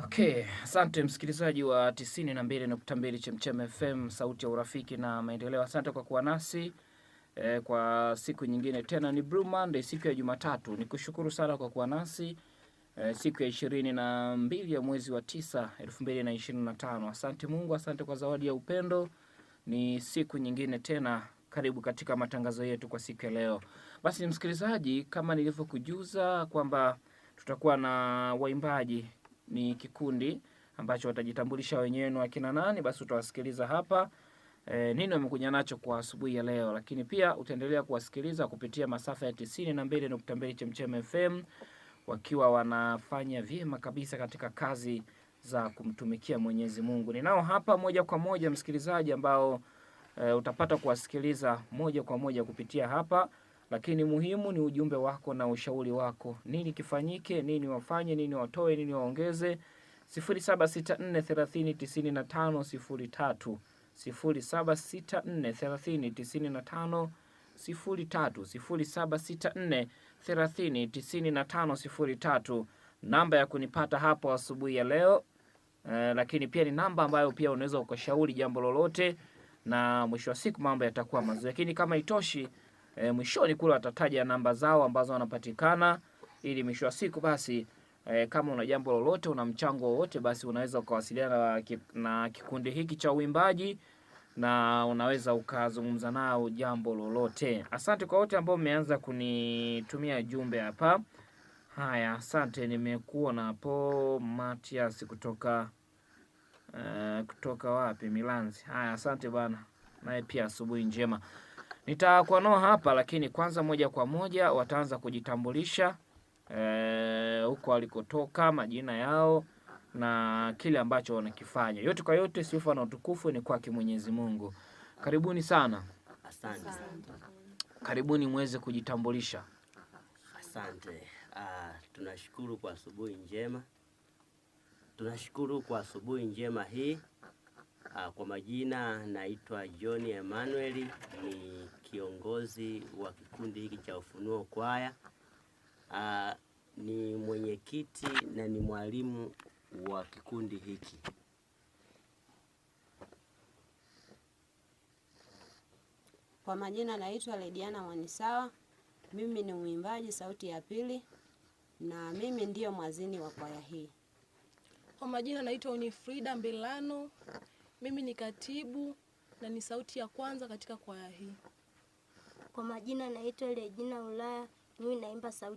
Okay, asante msikilizaji wa 92.2 Chemchem FM, sauti ya urafiki na maendeleo. Asante kwa kuwa nasi kwa siku nyingine tena. Ni Blue Monday, siku ya Jumatatu. Nikushukuru sana kwa kuwa nasi siku ya 22 ya mwezi wa 9 2025. Asante Mungu, asante kwa zawadi ya upendo. Ni siku nyingine tena, karibu katika matangazo yetu kwa siku ya leo. Basi msikilizaji, kama nilivyokujuza kwamba tutakuwa na waimbaji, ni kikundi ambacho watajitambulisha wenyewe ni wakina nani, basi utawasikiliza hapa nini wamekuja nacho kwa asubuhi ya leo. Lakini pia utaendelea kuwasikiliza kupitia masafa ya 92.2 Chemchem FM, wakiwa wanafanya vyema kabisa katika kazi za kumtumikia Mwenyezi Mungu. Ninao hapa moja kwa moja msikilizaji ambao utapata kuwasikiliza moja kwa moja kupitia hapa, lakini muhimu ni ujumbe wako na ushauri wako. Nini kifanyike, nini wafanye, nini watoe, nini waongeze. 0764309503 0764309503 0764309503 namba ya kunipata hapo asubuhi ya leo. Lakini pia ni namba ambayo pia unaweza ukashauri jambo lolote, na mwisho wa siku mambo yatakuwa mazuri. Lakini kama itoshi, mwishoni kule watataja namba zao ambazo wanapatikana, ili mwisho wa siku basi kama una jambo lolote, una mchango wowote, basi unaweza ukawasiliana na kikundi hiki cha uimbaji na unaweza ukazungumza nao jambo lolote. Asante kwa wote ambao mmeanza kunitumia jumbe hapa. Haya, asante. Nimekuona hapo Matias kutoka wapi? Milanzi. Haya, asante bana. Naye pia asubuhi njema. Nitakuwa nao hapa, lakini kwanza moja kwa moja wataanza kujitambulisha huko walikotoka, majina yao na kile ambacho wanakifanya. Yote kwa yote, sifa na utukufu ni kwake Mwenyezi Mungu. Karibuni sana. Asante. Karibuni muweze kujitambulisha. Asante. Tunashukuru kwa asubuhi njema. Tunashukuru kwa asubuhi njema hii. Kwa majina naitwa John Emmanuel, ni kiongozi wa kikundi hiki cha Ufunuo Kwaya. Ni mwenyekiti na ni mwalimu wa kikundi hiki. Kwa majina naitwa Lediana Mwanisawa. Mimi ni mwimbaji sauti ya pili na mimi ndiyo mwazini wa kwaya hii. Kwa majina naitwa Unifrida Mbelano. Mimi ni katibu na ni sauti ya kwanza katika kwaya hii. Kwa majina naitwa Regina Ulaya. Mimi naimba sauti